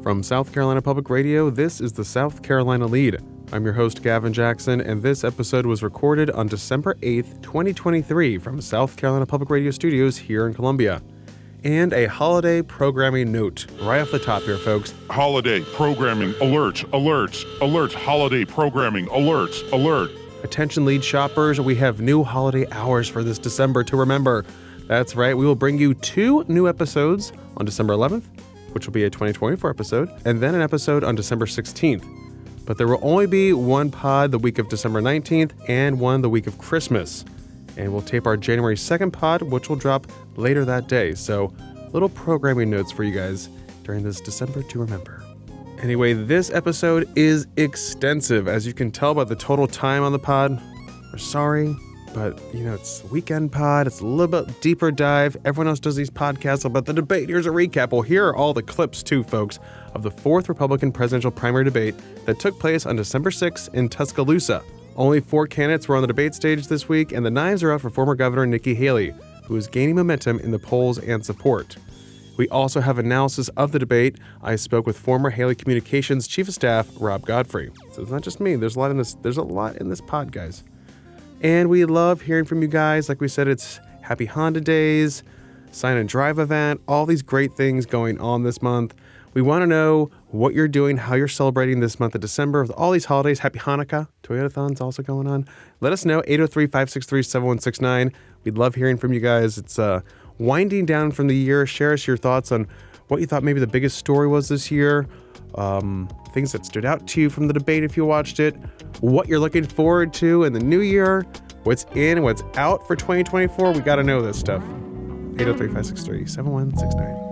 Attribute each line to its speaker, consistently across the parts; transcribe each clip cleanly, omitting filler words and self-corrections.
Speaker 1: From South Carolina Public Radio, this is the South Carolina Lede. I'm your host, Gavin Jackson, and this episode was recorded on December 8th, 2023 from South Carolina Public Radio Studios here in Columbia. And a holiday programming note right off the top here, folks.
Speaker 2: Holiday programming alerts, alerts, alerts, holiday programming alerts, alert.
Speaker 1: Attention Lede shoppers, we have new holiday hours for this December to remember. That's right, we will bring you 2 new episodes on December 11th, which will be a 2024 episode, and then an episode on December 16th. But there will only be one pod the week of December 19th and one the week of Christmas. And we'll tape our January 2nd pod, which will drop later that day. So little programming notes for you guys during this December to remember. Anyway, this episode is extensive. As you can tell by the total time on the pod, we're sorry, but it's a weekend pod. It's a little bit deeper dive. Everyone else does these podcasts about the debate. Here's a recap. Well, here are all the clips too, folks, of the 4th Republican presidential primary debate that took place on December 6th in Tuscaloosa. Only 4 candidates were on the debate stage this week, and the knives are out for former Governor Nikki Haley, who is gaining momentum in the polls and support. We also have analysis of the debate. I spoke with former Haley Communications Chief of Staff, Rob Godfrey. So it's not just me. There's a lot in this pod, guys. And we love hearing from you guys. Like we said, it's Happy Honda Days, Sign and Drive event, all these great things going on this month. We want to know what you're doing, how you're celebrating this month of December with all these holidays. Happy Hanukkah. Toyotathon's also going on. Let us know, 803-563-7169. We'd love hearing from you guys. It's winding down from the year. Share us your thoughts on what you thought maybe the biggest story was this year, things that stood out to you from the debate if you watched it, what you're looking forward to in the new year, what's in and what's out for 2024. We got to know this stuff. 803-563-7169.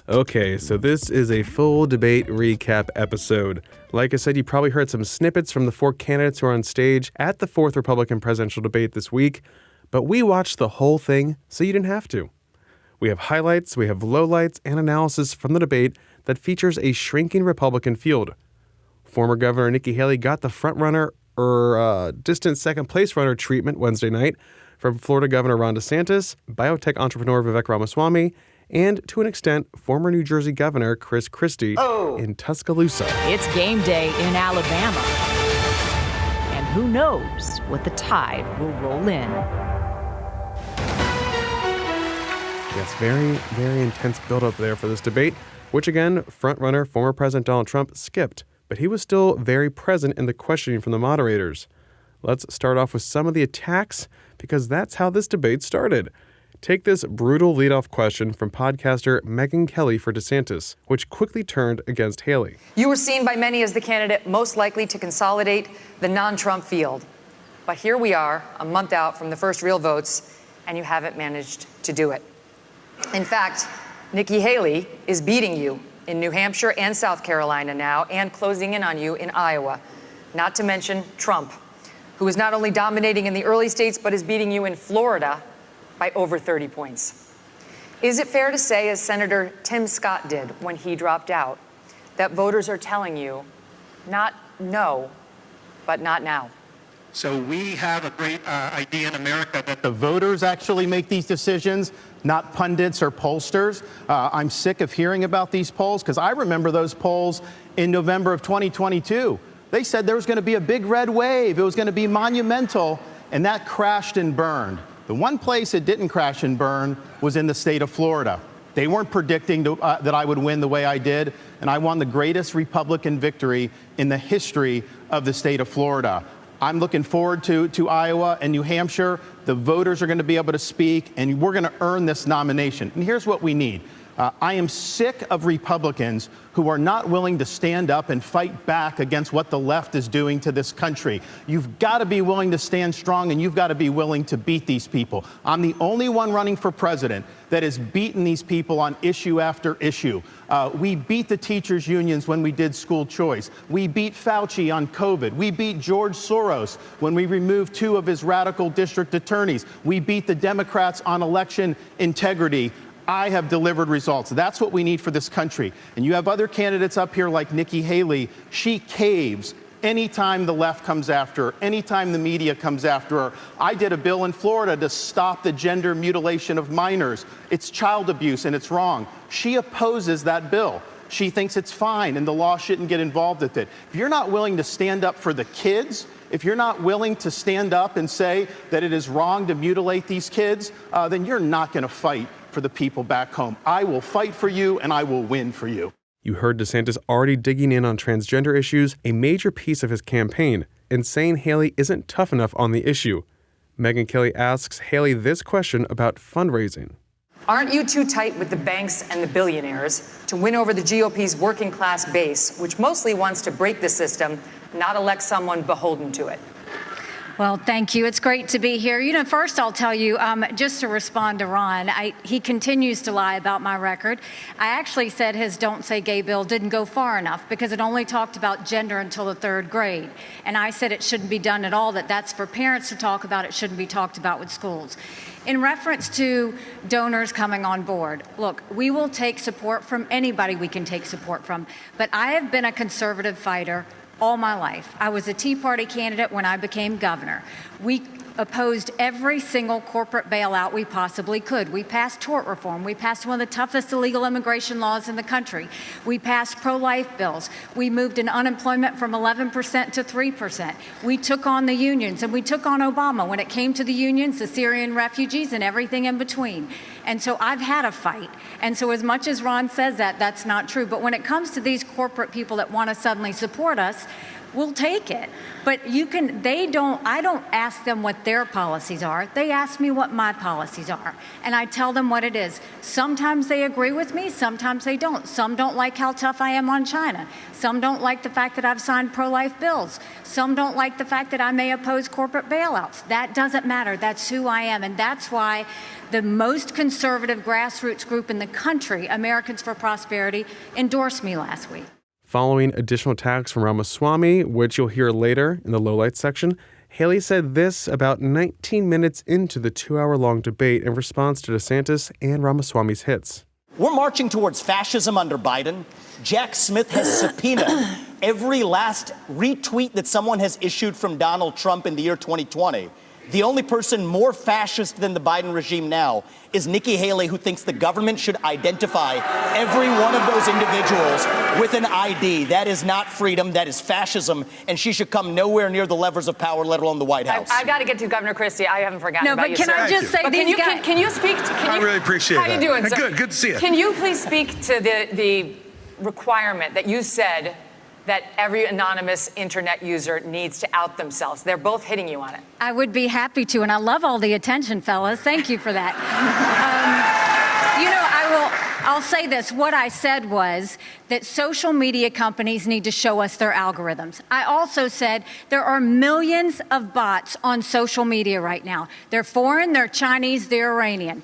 Speaker 1: Okay, so this is a full debate recap episode. Like I said, you probably heard some snippets from the 4 candidates who are on stage at the 4th Republican presidential debate this week, but we watched the whole thing so you didn't have to. We have highlights, we have lowlights, and analysis from the debate that features a shrinking Republican field. Former Governor Nikki Haley got the front-runner distant second-place runner treatment Wednesday night from Florida Governor Ron DeSantis, biotech entrepreneur Vivek Ramaswamy, and, to an extent, former New Jersey Governor Chris Christie in Tuscaloosa.
Speaker 3: It's game day in Alabama. And who knows what the tide will roll in.
Speaker 1: Yes, very, very intense buildup there for this debate, which again, frontrunner former President Donald Trump skipped. But he was still very present in the questioning from the moderators. Let's start off with some of the attacks, because that's how this debate started. Take this brutal leadoff question from podcaster Megyn Kelly for DeSantis, which quickly turned against Haley.
Speaker 4: You were seen by many as the candidate most likely to consolidate the non-Trump field. But here we are, a month out from the first real votes, and you haven't managed to do it. In fact, Nikki Haley is beating you in New Hampshire and South Carolina now, and closing in on you in Iowa. Not to mention Trump, who is not only dominating in the early states, but is beating you in Florida by over 30 points. Is it fair to say, as Senator Tim Scott did when he dropped out, that voters are telling you, not no, but not now?
Speaker 5: So we have a great idea in America that the voters actually make these decisions, not pundits or pollsters. I'm sick of hearing about these polls, because I remember those polls in November of 2022. They said there was going to be a big red wave. It was going to be monumental, and that crashed and burned. The one place it didn't crash and burn was in the state of Florida. They weren't predicting that I would win the way I did, and I won the greatest Republican victory in the history of the state of Florida. I'm looking forward to Iowa and New Hampshire. The voters are going to be able to speak, and we're going to earn this nomination. And here's what we need. I am sick of Republicans who are not willing to stand up and fight back against what the left is doing to this country. You've got to be willing to stand strong, and you've got to be willing to beat these people. I'm the only one running for president that has beaten these people on issue after issue. We beat the teachers' unions when we did school choice. We beat Fauci on COVID. We beat George Soros when we removed 2 of his radical district attorneys. We beat the Democrats on election integrity. I have delivered results. That's what we need for this country. And you have other candidates up here like Nikki Haley. She caves anytime the left comes after her, anytime the media comes after her. I did a bill in Florida to stop the gender mutilation of minors. It's child abuse and it's wrong. She opposes that bill. She thinks it's fine and the law shouldn't get involved with it. If you're not willing to stand up for the kids, if you're not willing to stand up and say that it is wrong to mutilate these kids, then you're not going to fight for the people back home. I will fight for you and I will win for you.
Speaker 1: You heard DeSantis already digging in on transgender issues, a major piece of his campaign, and saying Haley isn't tough enough on the issue. Megyn Kelly asks Haley this question about fundraising.
Speaker 4: Aren't you too tight with the banks and the billionaires to win over the GOP's working class base, which mostly wants to break the system, not elect someone beholden to it?
Speaker 6: Well, thank you. It's great to be here. First I'll tell you, just to respond to Ron, he continues to lie about my record. I actually said his Don't Say Gay bill didn't go far enough because it only talked about gender until the 3rd grade. And I said it shouldn't be done at all, that's for parents to talk about, it shouldn't be talked about with schools. In reference to donors coming on board, look, we will take support from anybody we can take support from, but I have been a conservative fighter all my life. I was a Tea Party candidate when I became governor. We opposed every single corporate bailout we possibly could. We passed tort reform. We passed one of the toughest illegal immigration laws in the country. We passed pro-life bills. We moved in unemployment from 11% to 3%. We took on the unions, and we took on Obama when it came to the unions, the Syrian refugees, and everything in between. And so I've had a fight. And so as much as Ron says that, that's not true. But when it comes to these corporate people that want to suddenly support us, we'll take it. But I don't ask them what their policies are. They ask me what my policies are. And I tell them what it is. Sometimes they agree with me, sometimes they don't. Some don't like how tough I am on China. Some don't like the fact that I've signed pro-life bills. Some don't like the fact that I may oppose corporate bailouts. That doesn't matter. That's who I am. And that's why the most conservative grassroots group in the country, Americans for Prosperity, endorsed me last week.
Speaker 1: Following additional attacks from Ramaswamy, which you'll hear later in the lowlights section, Haley said this about 19 minutes into the 2-hour-long debate in response to DeSantis and Ramaswamy's hits.
Speaker 7: We're marching towards fascism under Biden. Jack Smith has subpoenaed every last retweet that someone has issued from Donald Trump in the year 2020. The only person more fascist than the Biden regime now is Nikki Haley, who thinks the government should identify every one of those individuals with an ID. That is not freedom, that is fascism, and she should come nowhere near the levers of power, let alone the White House.
Speaker 4: I've got to get to Governor Christie. I haven't forgotten
Speaker 6: No,
Speaker 4: about
Speaker 6: but
Speaker 4: you,
Speaker 6: can
Speaker 4: sir.
Speaker 6: I just say
Speaker 4: But
Speaker 6: these
Speaker 4: can you speak to...
Speaker 8: I really appreciate
Speaker 4: How
Speaker 8: that.
Speaker 4: you doing, sir?
Speaker 8: Good to see you.
Speaker 4: Can you please speak to the requirement that you said that every anonymous internet user needs to out themselves? They're both hitting you on it.
Speaker 6: I would be happy to, and I love all the attention, fellas. Thank you for that. I'll say this. What I said was that social media companies need to show us their algorithms. I also said there are millions of bots on social media right now. They're foreign, they're Chinese, they're Iranian.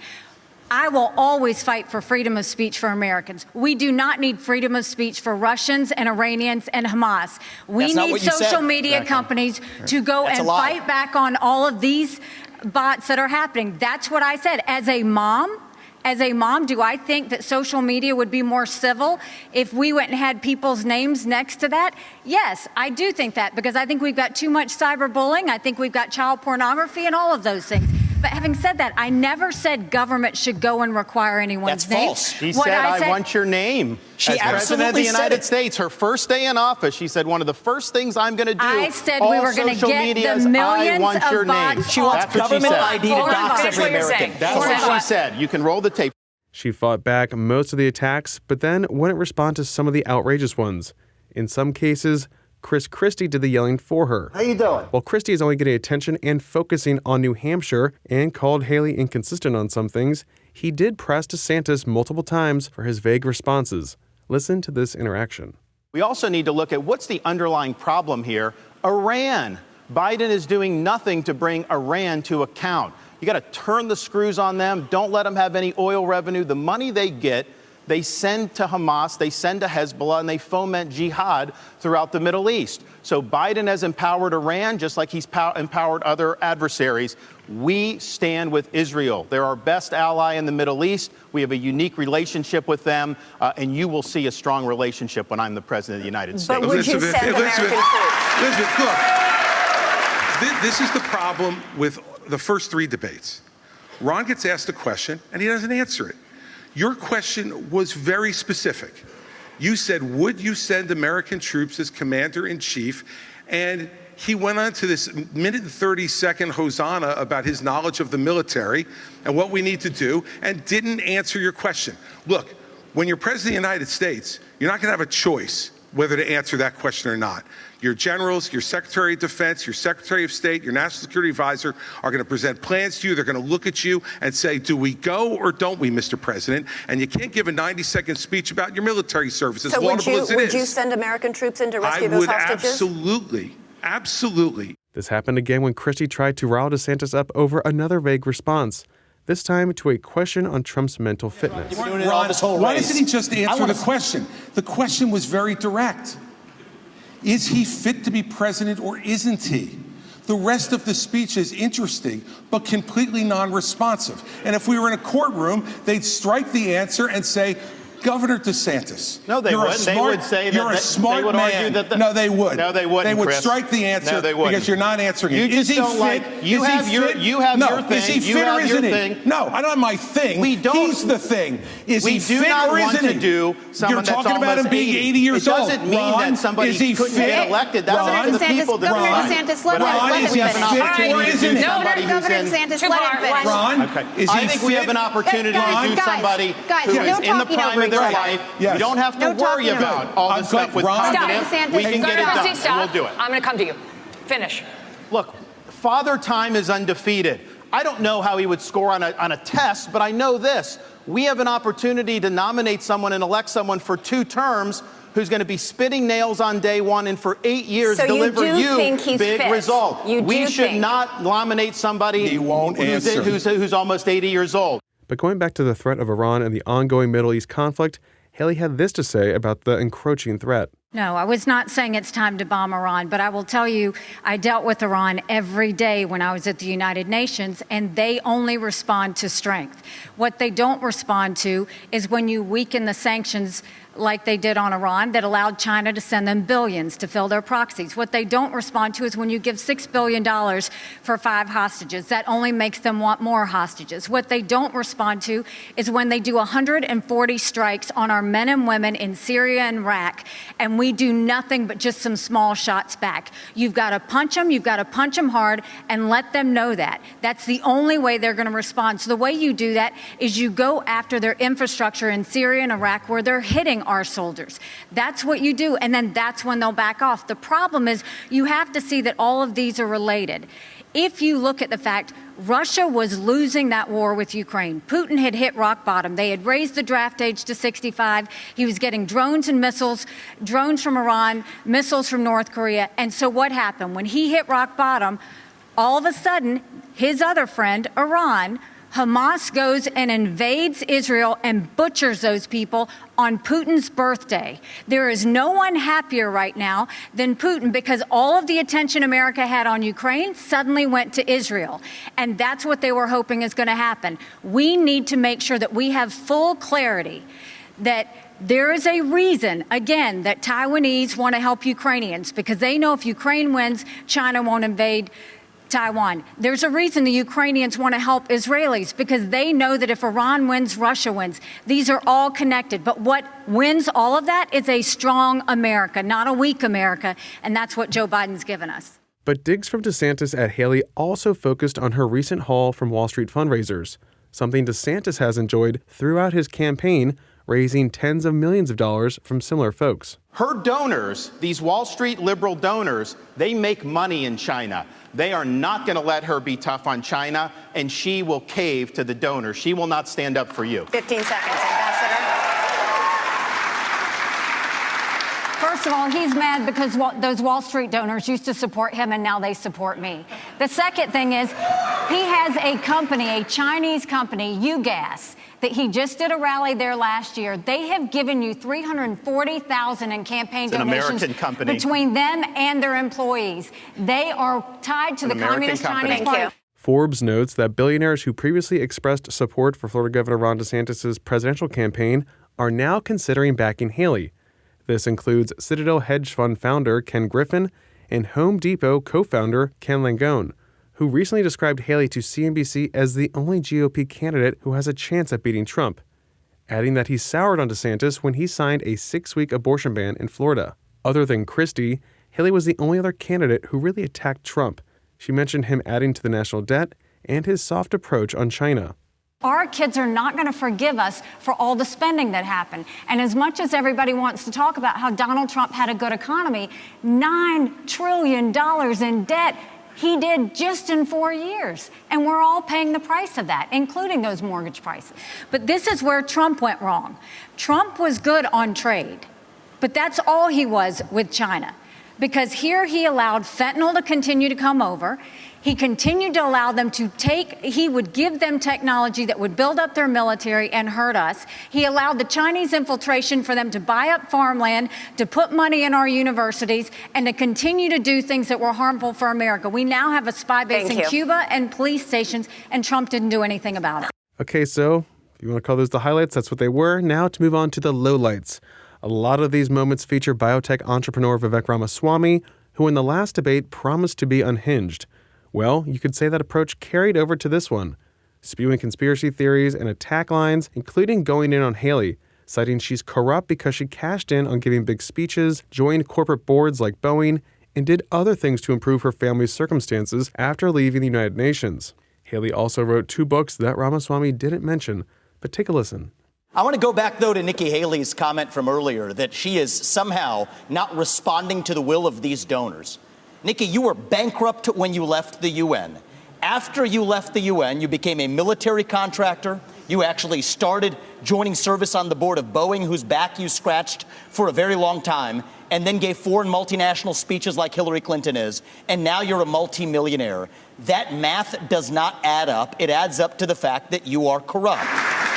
Speaker 6: I will always fight for freedom of speech for Americans. We do not need freedom of speech for Russians and Iranians and Hamas. We need social media companies to go and fight back on all of these bots that are happening. That's what I said. As a mom, do I think that social media would be more civil if we went and had people's names next to that? Yes, I do think that, because I think we've got too much cyberbullying. I think we've got child pornography and all of those things. But having said that, I never said government should go and require anyone's name.
Speaker 7: That's false.
Speaker 5: She said, I want your name.
Speaker 7: She
Speaker 5: As President of the United States, her first day in office, she said, one of the first things I'm going to do,
Speaker 6: I said we were going to get the millions of bots.
Speaker 7: She wants government ID to dox every American.
Speaker 5: That's what she said. You can roll the tape.
Speaker 1: She fought back most of the attacks, but then wouldn't respond to some of the outrageous ones. In some cases, Chris Christie did the yelling for her.
Speaker 9: How you doing?
Speaker 1: While Christie is only getting attention and focusing on New Hampshire and called Haley inconsistent on some things, he did press DeSantis multiple times for his vague responses. Listen to this interaction.
Speaker 5: We also need to look at what's the underlying problem here. Iran. Biden is doing nothing to bring Iran to account. You got to turn the screws on them. Don't let them have any oil revenue. The money they get, they send to Hamas, they send to Hezbollah, and they foment jihad throughout the Middle East. So Biden has empowered Iran just like he's empowered other adversaries. We stand with Israel. They're our best ally in the Middle East. We have a unique relationship with them, and you will see a strong relationship when I'm the president of the United States.
Speaker 8: But would you send American troops?
Speaker 9: Elizabeth, look, this is the problem with the first three debates. Ron gets asked a question, and he doesn't answer it. Your question was very specific. You said, would you send American troops as commander-in-chief? And he went on to this minute and 30-second hosanna about his knowledge of the military and what we need to do, and didn't answer your question. Look, when you're president of the United States, you're not going to have a choice whether to answer that question or not. Your generals, your Secretary of Defense, your Secretary of State, your National Security Advisor are going to present plans to you. They're going to look at you and say, do we go or don't we, Mr. President? And you can't give a 90-second speech about your military services,
Speaker 8: so
Speaker 9: laudable as it is.
Speaker 8: Would you send American troops in to rescue those hostages?
Speaker 9: Absolutely.
Speaker 1: This happened again when Christie tried to rile DeSantis up over another vague response, this time to a question on Trump's mental fitness.
Speaker 7: Ron,
Speaker 10: why doesn't he just answer the question? The question was very direct. Is he fit to be president or isn't he? The rest of the speech is interesting, but completely non-responsive. And if we were in a courtroom, they'd strike the answer and say, Governor DeSantis.
Speaker 5: No, they wouldn't. They would say that
Speaker 10: you're a smart
Speaker 5: they would
Speaker 10: man.
Speaker 5: argue that
Speaker 10: No, they would.
Speaker 5: No, they wouldn't.
Speaker 10: They would
Speaker 5: Chris.
Speaker 10: strike the answer
Speaker 5: no, they wouldn't.
Speaker 10: because you're not answering
Speaker 5: you
Speaker 10: it.
Speaker 5: Just
Speaker 10: is he
Speaker 5: don't
Speaker 10: fit?
Speaker 5: like you
Speaker 10: is
Speaker 5: have
Speaker 10: he
Speaker 5: your
Speaker 10: fit?
Speaker 5: you have
Speaker 10: no.
Speaker 5: your thing.
Speaker 10: Is he
Speaker 5: you
Speaker 10: fit
Speaker 5: have
Speaker 10: or isn't
Speaker 5: your
Speaker 10: he?
Speaker 5: thing.
Speaker 10: No, I don't have my thing.
Speaker 5: We don't.
Speaker 10: He's the thing. Is
Speaker 5: we
Speaker 10: he
Speaker 5: do
Speaker 10: fit
Speaker 5: not
Speaker 10: or
Speaker 5: want
Speaker 10: isn't
Speaker 5: to
Speaker 10: he?
Speaker 5: do someone
Speaker 10: You're talking
Speaker 5: that's
Speaker 10: about him being 80 years old.
Speaker 5: It doesn't mean
Speaker 10: Ron,
Speaker 5: that somebody
Speaker 10: is he
Speaker 5: couldn't
Speaker 10: fit?
Speaker 5: get elected. That's up to the people that
Speaker 6: Governor
Speaker 5: Ron,
Speaker 6: DeSantis, let
Speaker 10: Ron, is he
Speaker 5: have an
Speaker 10: fit
Speaker 5: opportunity
Speaker 10: or
Speaker 5: to
Speaker 10: isn't
Speaker 5: do
Speaker 10: he?
Speaker 5: somebody who's
Speaker 6: Governor
Speaker 5: in.
Speaker 6: DeSantis, let him finish.
Speaker 10: Ron,
Speaker 5: Okay.
Speaker 10: is he
Speaker 5: I think
Speaker 10: fit?
Speaker 5: we have an opportunity to do somebody who is in the prime of their life.
Speaker 10: Yes.
Speaker 5: We don't have to worry about all this stuff with cognitive. We can get it done, and we'll do it.
Speaker 8: I'm going to come to you. Finish.
Speaker 5: Look, Father Time is undefeated. I don't know how he would score on a test, but I know this. We have an opportunity to nominate someone and elect someone for 2 terms who's going to be spitting nails on day one and for 8 years
Speaker 8: so
Speaker 5: deliver
Speaker 8: you think he's
Speaker 5: big
Speaker 8: fit.
Speaker 5: result.
Speaker 8: We
Speaker 5: should not nominate somebody
Speaker 10: he won't answer.
Speaker 5: who's almost 80 years old.
Speaker 1: But going back to the threat of Iran and the ongoing Middle East conflict, Haley had this to say about the encroaching threat.
Speaker 6: No, I was not saying it's time to bomb Iran, but I will tell you, I dealt with Iran every day when I was at the United Nations, and they only respond to strength. What they don't respond to is when you weaken the sanctions like they did on Iran that allowed China to send them billions to fill their proxies. What they don't respond to is when you give $6 billion for 5 hostages. That only makes them want more hostages. What they don't respond to is when they do 140 strikes on our men and women in Syria and Iraq, and we do nothing but just some small shots back. You've got to punch them, you've got to punch them hard, and let them know that. That's the only way they're going to respond. So the way you do that is you go after their infrastructure in Syria and Iraq where they're hitting our soldiers. That's what you do, and then that's when they'll back off. The problem is you have to see that all of these are related. If you look at the fact Russia was losing that war with Ukraine. Putin had hit rock bottom. They had raised the draft age to 65. He was getting drones and missiles, drones from Iran, missiles from North Korea. And so what happened? When he hit rock bottom, all of a sudden, his other friend, Iran, Hamas goes and invades Israel and butchers those people on Putin's birthday. There is no one happier right now than Putin because all of the attention America had on Ukraine suddenly went to Israel. And that's what they were hoping is going to happen. We need to make sure that we have full clarity that there is a reason, again, that Taiwanese want to help Ukrainians because they know if Ukraine wins, China won't invade Taiwan. There's a reason the Ukrainians want to help Israelis because they know that if Iran wins, Russia wins. These are all connected. But what wins all of that is a strong America, not a weak America. And that's what Joe Biden's given us.
Speaker 1: But digs from DeSantis at Haley also focused on her recent haul from Wall Street fundraisers, something DeSantis has enjoyed throughout his campaign, raising tens of millions of dollars from similar folks.
Speaker 5: Her donors, these Wall Street liberal donors, they make money in China. They are not going to let her be tough on China, and she will cave to the donors. She will not stand up for you.
Speaker 8: 15 seconds, Ambassador.
Speaker 6: First of all, he's mad because those Wall Street donors used to support him and now they support me. The second thing is he has a company, a Chinese company, UGAS, that he just did a rally there last year. They have given you $340,000 in campaign donations between them and their employees. They are tied to the Communist Chinese Party.
Speaker 1: Forbes notes that billionaires who previously expressed support for Florida Governor Ron DeSantis' presidential campaign are now considering backing Haley. This includes Citadel hedge fund founder Ken Griffin and Home Depot co-founder Ken Langone, who recently described Haley to CNBC as the only GOP candidate who has a chance at beating Trump, adding that he soured on DeSantis when he signed a 6-week abortion ban in Florida. Other than Christie, Haley was the only other candidate who really attacked Trump. She mentioned him adding to the national debt and his soft approach on China.
Speaker 6: Our kids are not going to forgive us for all the spending that happened. And as much as everybody wants to talk about how Donald Trump had a good economy, $9 trillion in debt, he did just in 4 years. And we're all paying the price of that, including those mortgage prices. But this is where Trump went wrong. Trump was good on trade, but that's all he was with China. Because here he allowed fentanyl to continue to come over. He continued to allow them to he would give them technology that would build up their military and hurt us. He allowed the Chinese infiltration for them to buy up farmland, to put money in our universities, and to continue to do things that were harmful for America. We now have a spy base in Cuba and police stations, and Trump didn't do anything about it.
Speaker 1: Okay, so if you want to call those the highlights, that's what they were. Now to move on to the lowlights. A lot of these moments feature biotech entrepreneur Vivek Ramaswamy, who in the last debate promised to be unhinged. Well, you could say that approach carried over to this one, spewing conspiracy theories and attack lines, including going in on Haley, citing she's corrupt because she cashed in on giving big speeches, joined corporate boards like Boeing, and did other things to improve her family's circumstances after leaving the United Nations. Haley also wrote 2 books that Ramaswamy didn't mention, but take a listen.
Speaker 7: I want to go back, though, to Nikki Haley's comment from earlier that she is somehow not responding to the will of these donors. Nikki, you were bankrupt when you left the UN. After you left the UN, you became a military contractor. You actually started joining service on the board of Boeing, whose back you scratched for a very long time, and then gave foreign multinational speeches like Hillary Clinton is, and now you're a multimillionaire. That math does not add up. It adds up to the fact that you are corrupt.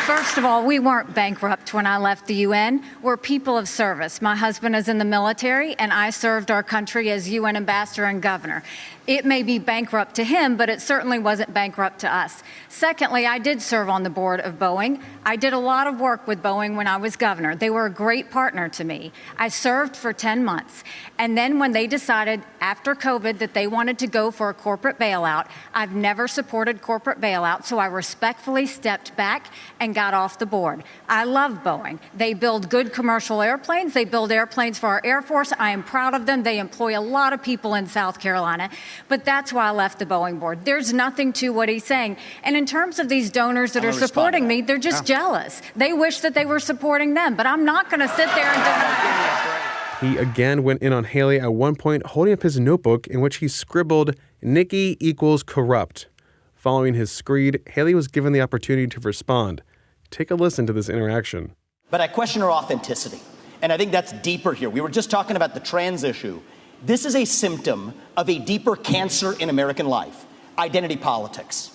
Speaker 6: First of all, we weren't bankrupt when I left the UN. We're people of service. My husband is in the military, and I served our country as UN ambassador and governor. It may be bankrupt to him, but it certainly wasn't bankrupt to us. Secondly, I did serve on the board of Boeing. I did a lot of work with Boeing when I was governor. They were a great partner to me. I served for 10 months. And then when they decided after COVID that they wanted to go for a corporate bailout, I've never supported corporate bailout, so I respectfully stepped back and got off the board. I love Boeing. They build good commercial airplanes. They build airplanes for our Air Force. I am proud of them. They employ a lot of people in South Carolina. But that's why I left the Boeing board. There's nothing to what he's saying. And in terms of these donors that are supporting me, they're just jealous. They wish that they were supporting them. But I'm not going to sit there and deny it.
Speaker 1: He again went in on Haley at one point, holding up his notebook in which he scribbled, "Nikki equals corrupt." Following his screed, Haley was given the opportunity to respond. Take a listen to this interaction.
Speaker 7: But I question her authenticity. And I think that's deeper here. We were just talking about the trans issue. This is a symptom of a deeper cancer in American life, identity politics.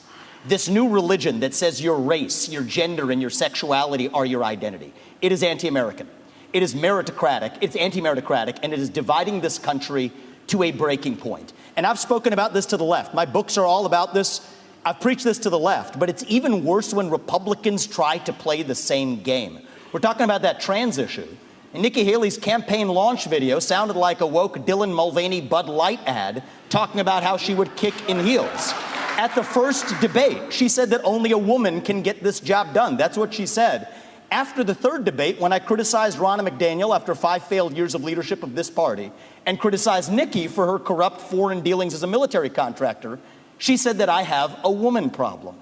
Speaker 7: This new religion that says your race, your gender, and your sexuality are your identity. It is anti-American. It is meritocratic. It's anti-meritocratic, and it is dividing this country to a breaking point. And I've spoken about this to the left. My books are all about this. I've preached this to the left, but it's even worse when Republicans try to play the same game. We're talking about that trans issue. And Nikki Haley's campaign launch video sounded like a woke Dylan Mulvaney Bud Light ad talking about how she would kick in heels. At the first debate, she said that only a woman can get this job done. That's what she said. After the third debate, when I criticized Ronna McDaniel after 5 failed years of leadership of this party and criticized Nikki for her corrupt foreign dealings as a military contractor, she said that I have a woman problem.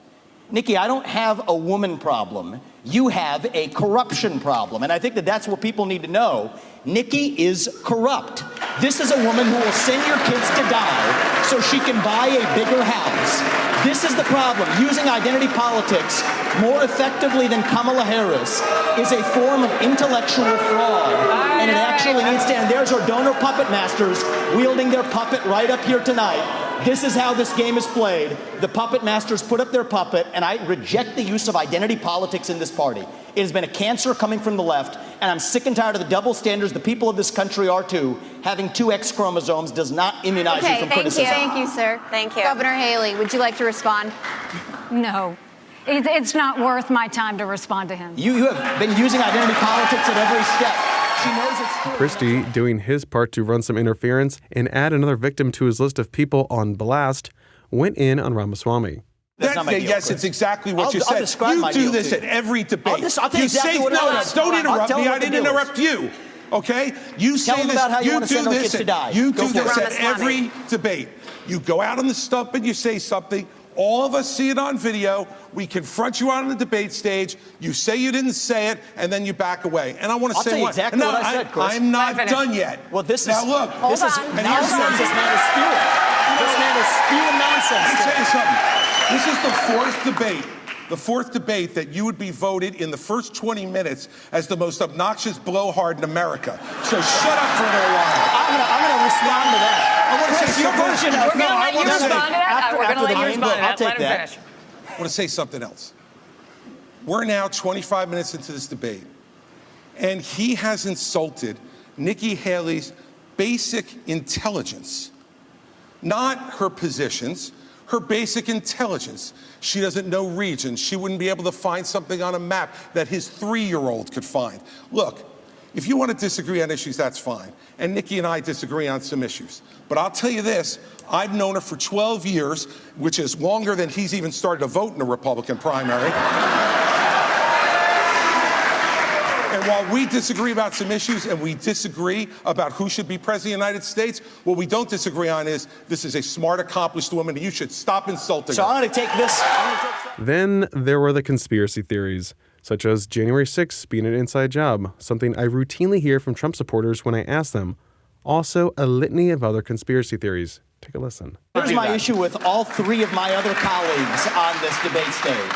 Speaker 7: Nikki, I don't have a woman problem. You have a corruption problem. And I think that that's what people need to know. Nikki is corrupt. This is a woman who will send your kids to die so she can buy a bigger house. This is the problem. Using identity politics more effectively than Kamala Harris is a form of intellectual fraud. And it actually needs to end. There's our donor puppet masters wielding their puppet right up here tonight. This is how this game is played. The puppet masters put up their puppet, and I reject the use of identity politics in this party. It has been a cancer coming from the left, and I'm sick and tired of the double standards. The people of this country are too. Having two X chromosomes does not immunize you from criticism.
Speaker 8: Thank you, sir. Thank you. Governor Haley, would you like to respond?
Speaker 6: No. It's not worth my time to respond to him.
Speaker 7: You have been using identity politics at every step. She knows it's true.
Speaker 1: Christie doing his part to run some interference and add another victim to his list of people on blast went in on Ramaswamy.
Speaker 11: Yes, it's exactly what you said. You do this at every debate.
Speaker 7: I'll tell you exactly what it is.
Speaker 11: Don't interrupt me. I didn't interrupt you. Okay? You say this.
Speaker 7: About how you want to send our kids to die.
Speaker 11: You do this at every debate. You go out on the stump and you say something. All of us see it on video. We confront you on the debate stage. You say you didn't say it, and then you back away. And I want to say
Speaker 7: what exactly what I said, Chris.
Speaker 11: I'm not done yet.
Speaker 7: Well, this
Speaker 11: now
Speaker 7: is
Speaker 11: look.
Speaker 7: This is nonsense. This man is spewing. This man is spewing nonsense.
Speaker 11: Let me tell you something. This is the fourth debate. The fourth debate that you would be voted in the first 20 minutes as the most obnoxious blowhard in America. So shut up for a little while.
Speaker 7: I'm going to respond to that.
Speaker 11: I want to say
Speaker 7: your version of
Speaker 8: We're going to let you respond to that. We're going to let you respond to that.
Speaker 7: I'll take that.
Speaker 8: Finish.
Speaker 11: I want to say something else. We're now 25 minutes into this debate, and he has insulted Nikki Haley's basic intelligence, not her positions, her basic intelligence. She doesn't know regions. She wouldn't be able to find something on a map that his 3-year-old could find. Look, if you want to disagree on issues, that's fine. And Nikki and I disagree on some issues. But I'll tell you this, I've known her for 12 years, which is longer than he's even started to vote in the Republican primary. And while we disagree about some issues and we disagree about who should be president of the United States, what we don't disagree on is this is a smart, accomplished woman, and you should stop insulting her.
Speaker 7: So I'm going to take this.
Speaker 1: Then there were the conspiracy theories, such as January 6th being an inside job, something I routinely hear from Trump supporters when I ask them. Also, a litany of other conspiracy theories. Take a listen.
Speaker 7: Here's my issue with all three of my other colleagues on this debate stage,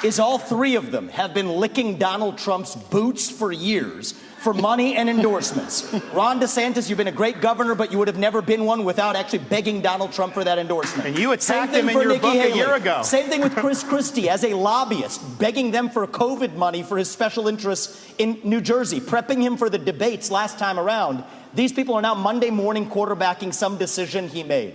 Speaker 7: is all three of them have been licking Donald Trump's boots for years for money and endorsements. Ron DeSantis, you've been a great governor, but you would have never been one without actually begging Donald Trump for that endorsement.
Speaker 5: And you attacked him in your book a year ago.
Speaker 7: Same thing with Chris Christie as a lobbyist, begging them for COVID money for his special interests in New Jersey, prepping him for the debates last time around. These people are now Monday morning quarterbacking some decision he made.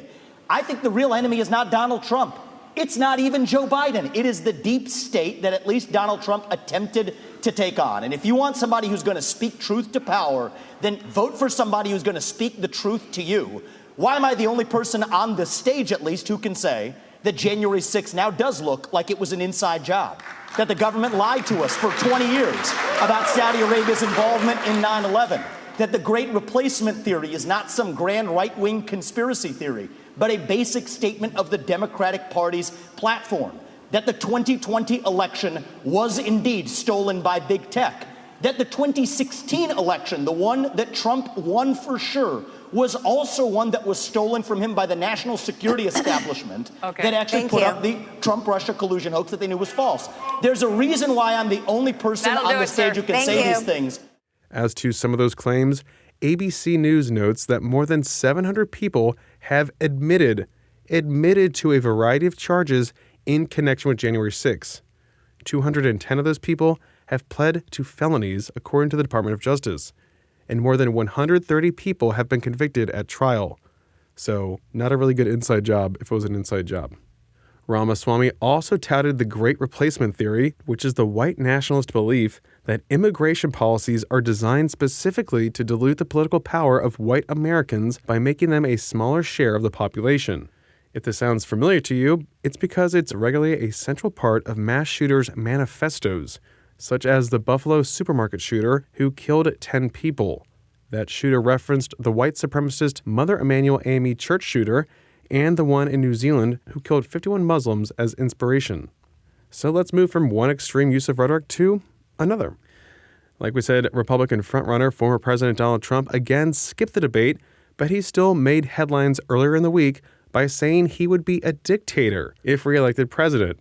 Speaker 7: I think the real enemy is not Donald Trump. It's not even Joe Biden. It is the deep state that at least Donald Trump attempted to take on. And if you want somebody who's going to speak truth to power, then vote for somebody who's going to speak the truth to you. Why am I the only person on the stage, at least, who can say that January 6th now does look like it was an inside job? That the government lied to us for 20 years about Saudi Arabia's involvement in 9/11? That the Great Replacement theory is not some grand right-wing conspiracy theory, but a basic statement of the Democratic Party's platform. That the 2020 election was indeed stolen by big tech. That the 2016 election, the one that Trump won for sure, was also one that was stolen from him by the national security establishment that actually put up the Trump-Russia collusion hoax that they knew was false. There's a reason why I'm the only person on the stage who can say these things.
Speaker 1: As to some of those claims, ABC News notes that more than 700 people have admitted to a variety of charges in connection with January 6th. 210 of those people have pled to felonies, according to the Department of Justice, and more than 130 people have been convicted at trial. So, not a really good inside job if it was an inside job. Ramaswamy also touted the Great Replacement theory, which is the white nationalist belief that immigration policies are designed specifically to dilute the political power of white Americans by making them a smaller share of the population. If this sounds familiar to you, it's because it's regularly a central part of mass shooters' manifestos, such as the Buffalo supermarket shooter who killed 10 people. That shooter referenced the white supremacist Mother Emanuel AME church shooter and the one in New Zealand who killed 51 Muslims as inspiration. So let's move from one extreme use of rhetoric to another. Like we said, Republican frontrunner, former President Donald Trump again skipped the debate, but he still made headlines earlier in the week by saying he would be a dictator if reelected president.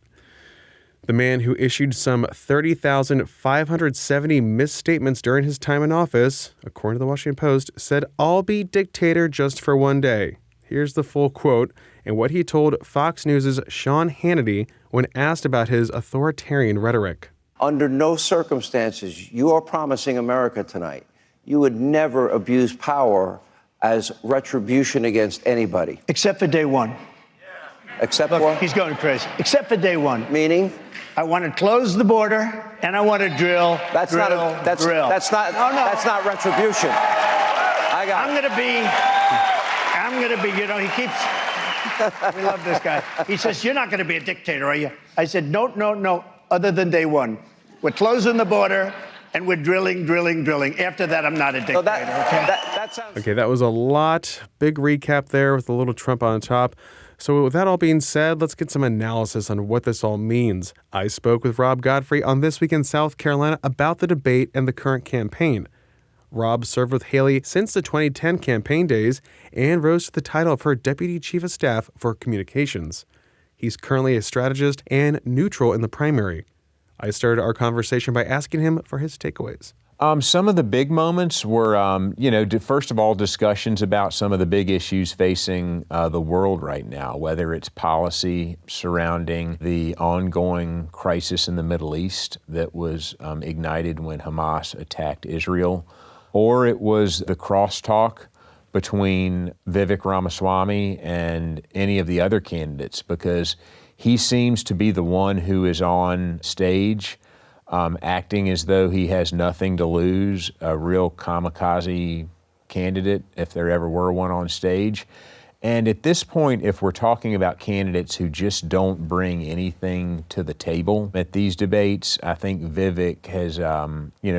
Speaker 1: The man who issued some 30,570 misstatements during his time in office, according to the Washington Post, said, "I'll be dictator just for one day." Here's the full quote and what he told Fox News' Sean Hannity when asked about his authoritarian rhetoric.
Speaker 12: Under no circumstances, you are promising America tonight, you would never abuse power as retribution against anybody.
Speaker 13: Except for day one.
Speaker 12: Except
Speaker 13: Look,
Speaker 12: what?
Speaker 13: he's going crazy. Except for day one.
Speaker 12: Meaning?
Speaker 13: I want to close the border and I want to drill.
Speaker 12: That's not retribution. I'm
Speaker 13: gonna be, you know, he keeps, we love this guy. He says, "You're not gonna be a dictator, are you?" I said, no, other than day one. We're closing the border and we're drilling. After that, I'm not a dictator,
Speaker 1: Okay, that was a lot. Big recap there with a little Trump on top. So with that all being said, let's get some analysis on what this all means. I spoke with Rob Godfrey on This Week in South Carolina about the debate and the current campaign. Rob served with Haley since the 2010 campaign days and rose to the title of her Deputy Chief of Staff for Communications. He's currently a strategist and neutral in the primary. I started our conversation by asking him for his takeaways.
Speaker 14: Some of the big moments were, first of all, discussions about some of the big issues facing the world right now, whether it's policy surrounding the ongoing crisis in the Middle East that was ignited when Hamas attacked Israel, or it was the crosstalk between Vivek Ramaswamy and any of the other candidates, because he seems to be the one who is on stage acting as though he has nothing to lose, a real kamikaze candidate, if there ever were one on stage. And at this point, if we're talking about candidates who just don't bring anything to the table at these debates, I think Vivek has,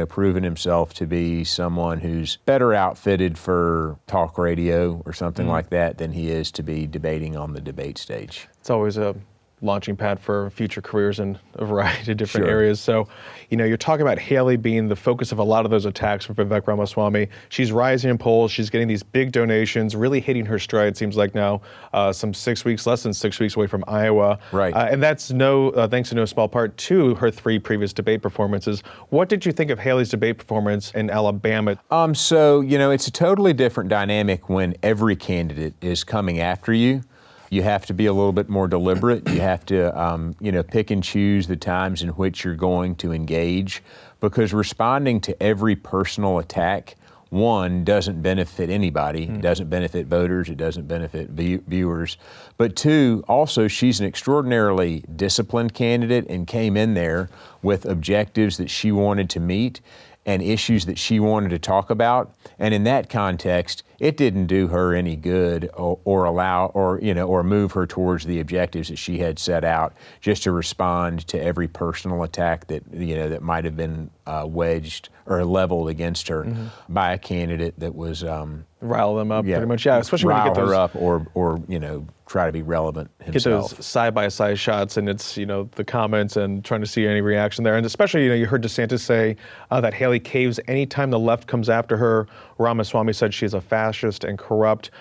Speaker 14: proven himself to be someone who's better outfitted for talk radio or something like that than he is to be debating on the debate stage.
Speaker 15: It's always a launching pad for future careers in a variety of different areas. So, you're talking about Haley being the focus of a lot of those attacks from Vivek Ramaswamy. She's rising in polls. She's getting these big donations, really hitting her stride, seems like now, less than 6 weeks away from Iowa.
Speaker 14: Right.
Speaker 15: And that's thanks in no small part to her 3 previous debate performances. What did you think of Haley's debate performance in Alabama?
Speaker 14: It's a totally different dynamic when every candidate is coming after you. You have to be a little bit more deliberate. You have to, pick and choose the times in which you're going to engage, because responding to every personal attack, one, doesn't benefit anybody. It doesn't benefit voters. It doesn't benefit viewers. But two, also, she's an extraordinarily disciplined candidate and came in there with objectives that she wanted to meet and issues that she wanted to talk about. And in that context, it didn't do her any good or move her towards the objectives that she had set out, just to respond to every personal attack that might have been wedged or leveled against her by a candidate that was
Speaker 15: rile them up, pretty much. Yeah, especially when you get those,
Speaker 14: her up or try to be relevant himself.
Speaker 15: Get those side-by-side shots, and it's, the comments and trying to see any reaction there. And especially, you heard DeSantis say that Haley caves anytime the left comes after her. Ramaswamy said she's a fascist and corrupt.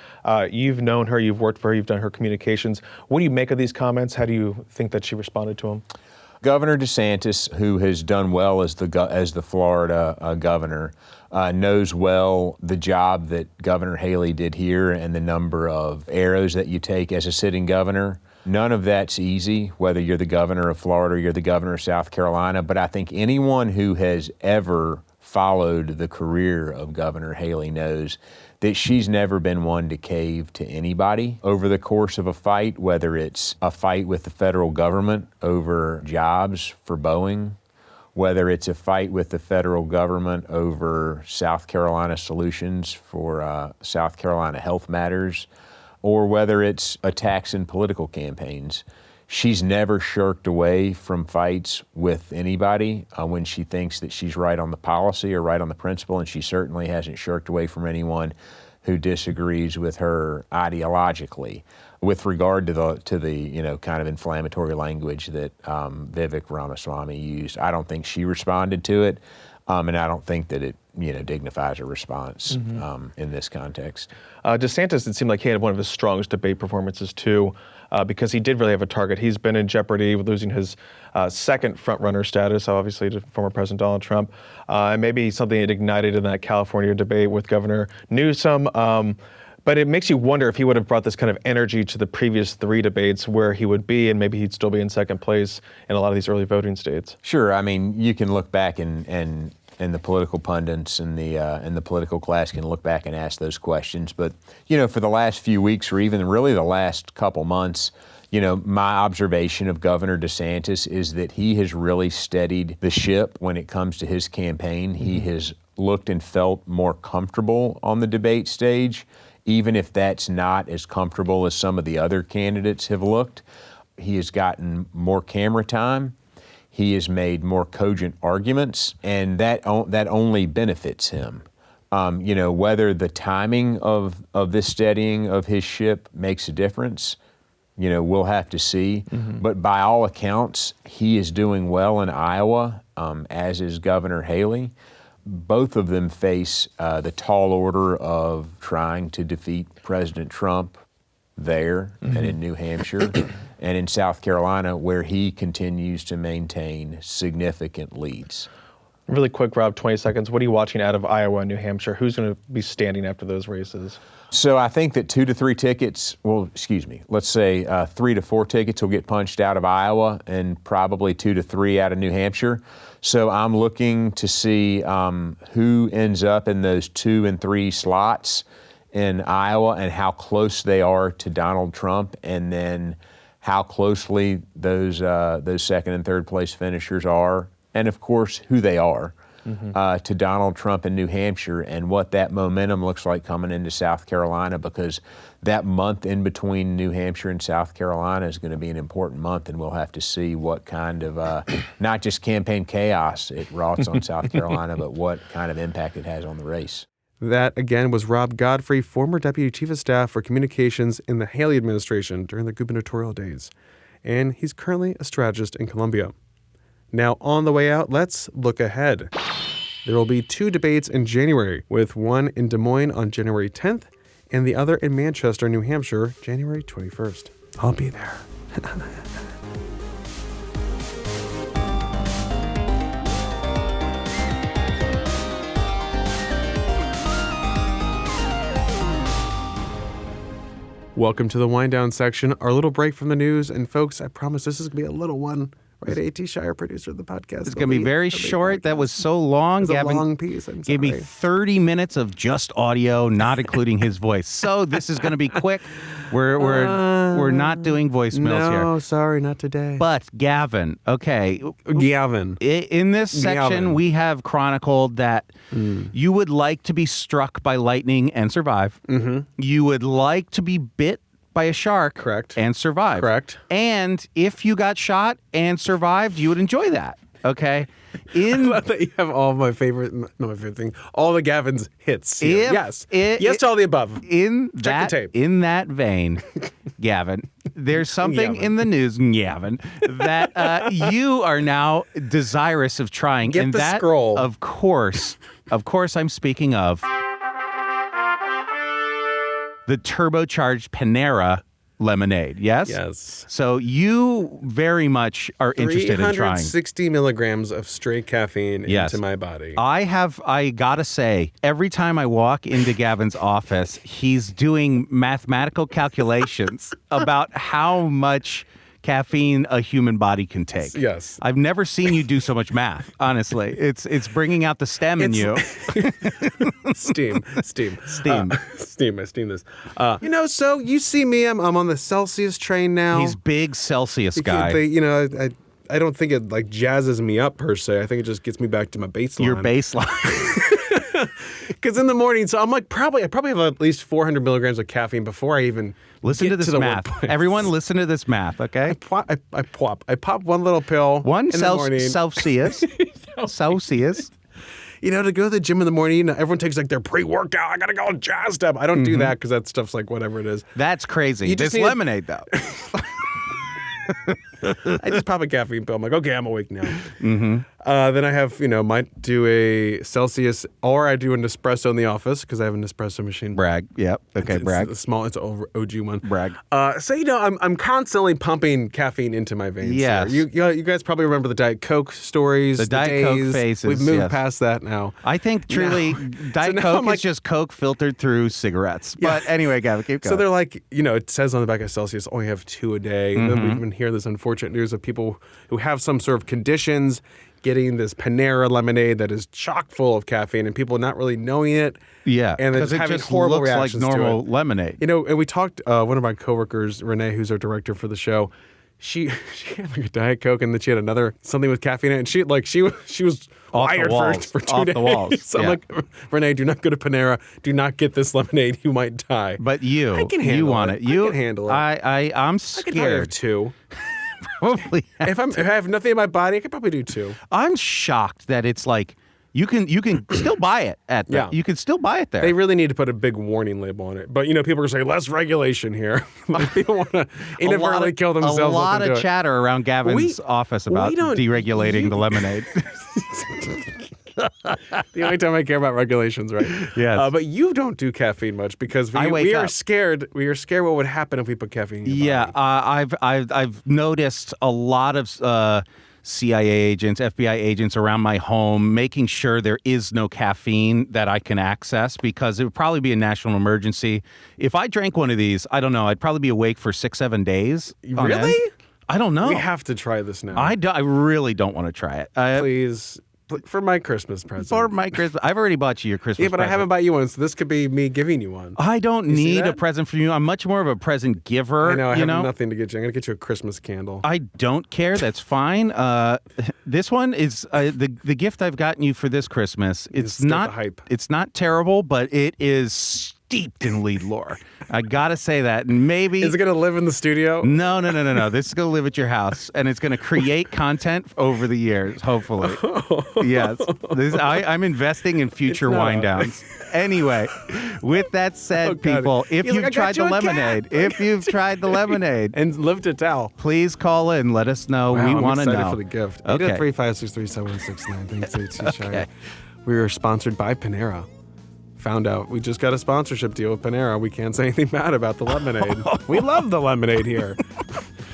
Speaker 15: You've known her, you've worked for her, you've done her communications. What do you make of these comments? How do you think that she responded to them?
Speaker 14: Governor DeSantis, who has done well as the Florida governor, knows well the job that Governor Haley did here and the number of arrows that you take as a sitting governor. None of that's easy, whether you're the governor of Florida or you're the governor of South Carolina. But I think anyone who has ever followed the career of Governor Haley knows that she's never been one to cave to anybody over the course of a fight, whether it's a fight with the federal government over jobs for Boeing, whether it's a fight with the federal government over South Carolina solutions for South Carolina health matters, or whether it's attacks in political campaigns. She's never shirked away from fights with anybody when she thinks that she's right on the policy or right on the principle, and she certainly hasn't shirked away from anyone who disagrees with her ideologically. With regard to the kind of inflammatory language that Vivek Ramaswamy used, I don't think she responded to it. And I don't think that it dignifies a response in this context.
Speaker 15: DeSantis, it seemed like he had one of his strongest debate performances too, because he did really have a target. He's been in jeopardy with losing his second front-runner status, obviously, to former President Donald Trump. And maybe something that ignited in that California debate with Governor Newsom. But it makes you wonder if he would have brought this kind of energy to the previous 3 debates, where he would be, and maybe he'd still be in second place in a lot of these early voting states.
Speaker 14: Sure. I mean, you can look back and the political pundits and the political class can look back and ask those questions. But, for the last few weeks, or even really the last couple months, my observation of Governor DeSantis is that he has really steadied the ship when it comes to his campaign. He has looked and felt more comfortable on the debate stage, even if that's not as comfortable as some of the other candidates have looked. He has gotten more camera time. He has made more cogent arguments, and that only benefits him. Whether the timing of this steadying of his ship makes a difference, we'll have to see. But by all accounts, he is doing well in Iowa, as is Governor Haley. Both of them face the tall order of trying to defeat President Trump there and in New Hampshire and in South Carolina, where he continues to maintain significant leads.
Speaker 15: Really quick, Rob, 20 seconds. What are you watching out of Iowa and New Hampshire? Who's going to be standing after those races?
Speaker 14: So I think that 2 to 3 tickets, let's say 3 to 4 tickets will get punched out of Iowa and probably 2 to 3 out of New Hampshire. So I'm looking to see who ends up in those 2 and 3 slots in Iowa and how close they are to Donald Trump, and then how closely those second and third place finishers are, and of course who they are to Donald Trump in New Hampshire, and what that momentum looks like coming into South Carolina, because that month in between New Hampshire and South Carolina is going to be an important month, and we'll have to see what kind of, not just campaign chaos it wroughts on South Carolina, but what kind of impact it has on the race.
Speaker 1: That, again, was Rob Godfrey, former Deputy Chief of Staff for Communications in the Haley administration during the gubernatorial days. And he's currently a strategist in Columbia. Now, on the way out, let's look ahead. There will be 2 debates in January, with one in Des Moines on January 10th and the other in Manchester, New Hampshire, January 21st. I'll be there. Welcome to the wind down section, our little break from the news. And folks, I promise this is going to be a little one. Right, A.T. Shire, producer of the podcast.
Speaker 16: It's going to be very short. That was so long.
Speaker 1: Gavin, a long piece. I'm sorry.
Speaker 16: Gave me 30 minutes of just audio, not including his voice. So this is going to be quick. We're not doing voicemails here.
Speaker 1: No, sorry, not today.
Speaker 16: But Gavin, okay.
Speaker 1: Gavin.
Speaker 16: In this section, we have chronicled that you would like to be struck by lightning and survive. You would like to be bit by a shark.
Speaker 1: Correct.
Speaker 16: And survive.
Speaker 1: Correct.
Speaker 16: And if you got shot and survived, you would enjoy that. Okay.
Speaker 1: I love that you have all my favorite thing, all the Gavin's hits here. Yes to all the above. Check the tape.
Speaker 16: In that vein, Gavin, there's something in the news, Gavin, that you are now desirous of trying.
Speaker 1: Get
Speaker 16: and
Speaker 1: the
Speaker 16: that,
Speaker 1: scroll.
Speaker 16: Of course, I'm speaking of the turbocharged Panera lemonade, yes?
Speaker 1: Yes.
Speaker 16: So you very much are interested in trying.
Speaker 1: 360 milligrams of straight caffeine into my body.
Speaker 16: I gotta say, every time I walk into Gavin's office, he's doing mathematical calculations about how much caffeine a human body can take.
Speaker 1: Yes.
Speaker 16: I've never seen you do so much math, honestly. It's bringing out the STEM in you.
Speaker 1: Steam.
Speaker 16: Steam.
Speaker 1: I steam this. So you see me, I'm on the Celsius train now.
Speaker 16: He's big Celsius guy.
Speaker 1: I don't think it like jazzes me up per se. I think it just gets me back to my baseline.
Speaker 16: Your baseline.
Speaker 1: Because in the morning, so I'm like, I probably have at least 400 milligrams of caffeine before I even
Speaker 16: listen
Speaker 1: get
Speaker 16: to this
Speaker 1: to the
Speaker 16: math.
Speaker 1: workplace.
Speaker 16: Everyone, listen to this math, okay?
Speaker 1: I pop one little pill.
Speaker 16: One
Speaker 1: in the morning.
Speaker 16: Celsius. Celsius.
Speaker 1: To go to the gym in the morning, everyone takes like their pre-workout. I gotta go jazzed up. I don't do that because that stuff's like whatever it is.
Speaker 16: That's crazy. This lemonade, though.
Speaker 1: I just pop a caffeine pill. I'm like, okay, I'm awake now.
Speaker 16: Mm-hmm.
Speaker 1: Then I have, might do a Celsius, or I do an espresso in the office because I have an espresso machine.
Speaker 16: Brag. Yep. Okay, brag.
Speaker 1: It's small. It's an OG one.
Speaker 16: Brag.
Speaker 1: So I'm constantly pumping caffeine into my veins.
Speaker 16: Yes.
Speaker 1: You guys probably remember the Diet Coke stories.
Speaker 16: The Diet Coke
Speaker 1: days.
Speaker 16: faces.
Speaker 1: We've moved
Speaker 16: yes.
Speaker 1: past that now.
Speaker 16: I think truly Diet Coke is just Coke filtered through cigarettes. But anyway, Gavin, keep going.
Speaker 1: So they're like, it says on the back of Celsius, only have 2 a day. And then we've been hearing this unfortunate news of people who have some sort of conditions getting this Panera lemonade that is chock full of caffeine and people not really knowing it.
Speaker 16: Yeah,
Speaker 1: and then
Speaker 16: because it
Speaker 1: having
Speaker 16: just
Speaker 1: horrible
Speaker 16: looks like
Speaker 1: reactions
Speaker 16: normal
Speaker 1: to it.
Speaker 16: lemonade.
Speaker 1: And we talked, one of my coworkers, Renee, who's our director for the show, she had like a Diet Coke and then she had something with caffeine in it. And she was wired for 2 days.
Speaker 16: The walls.
Speaker 1: So I'm like, Renee, do not go to Panera. Do not get this lemonade. You might die.
Speaker 16: But
Speaker 1: I can handle
Speaker 16: want it. You
Speaker 1: I can handle it.
Speaker 16: I'm scared.
Speaker 1: I can probably have 2.
Speaker 16: Probably.
Speaker 1: If I have nothing in my body, I could probably do 2.
Speaker 16: I'm shocked that it's like you can still buy it at that.
Speaker 1: Yeah.
Speaker 16: You can still buy it there.
Speaker 1: They really need to put a big warning label on it. But people are saying less regulation here. People want to inadvertently kill themselves.
Speaker 16: A lot of chatter around Gavin's office about deregulating the lemonade.
Speaker 1: The only time I care about regulations, right?
Speaker 16: Yes.
Speaker 1: But you don't do caffeine much because we are scared. We are scared what would happen if we put caffeine in your body.
Speaker 16: I've noticed a lot of CIA agents, FBI agents around my home making sure there is no caffeine that I can access because it would probably be a national emergency. If I drank one of these, I don't know, I'd probably be awake for 6-7 days.
Speaker 1: Really?
Speaker 16: I don't know.
Speaker 1: We have to try this now.
Speaker 16: I really don't want to try it.
Speaker 1: Please. For my Christmas present.
Speaker 16: For my Christmas. I've already bought you your Christmas present.
Speaker 1: Yeah, but I haven't bought you one, so this could be me giving you one.
Speaker 16: I don't need a present from you. I'm much more of a present giver.
Speaker 1: I know. I have nothing to get you. I'm going to get you a Christmas candle.
Speaker 16: I don't care. That's fine. This one is the gift I've gotten you for this Christmas. It's not
Speaker 1: hype.
Speaker 16: It's not terrible, but it is steeped in lead lore. I gotta say that. And maybe
Speaker 1: is it gonna live in the studio?
Speaker 16: No. This is gonna live at your house, and it's gonna create content over the years. Hopefully, yes. I'm investing in future wind downs. Anyway, with that said, people, if you've tried the lemonade,
Speaker 1: and lived to tell,
Speaker 16: please call in. Let us know.
Speaker 1: Wow,
Speaker 16: we want to know.
Speaker 1: I'm excited for the gift.
Speaker 16: Okay.
Speaker 1: 803-563-7169. Thanks, okay. We are sponsored by Panera. Found out we just got a sponsorship deal with Panera. We can't say anything bad about the lemonade. We love the lemonade here.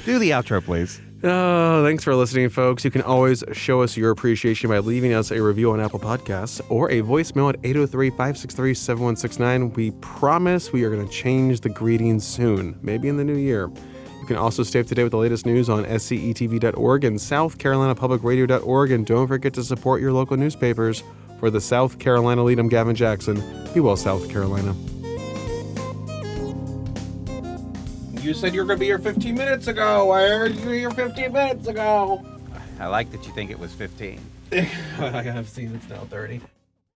Speaker 16: Do the outro, please.
Speaker 1: Oh, thanks for listening, folks. You can always show us your appreciation by leaving us a review on Apple Podcasts or a voicemail at 803-563-7169. We promise we are going to change the greetings soon, maybe in the new year. You can also stay up to date with the latest news on scetv.org and southcarolinapublicradio.org. And don't forget to support your local newspapers. For the South Carolina Lede, I'm Gavin Jackson. Be well, South Carolina. You said you were going to be here 15 minutes ago. I heard you were here 15 minutes ago.
Speaker 16: I like that you think it was 15.
Speaker 1: I have seen it's now 30.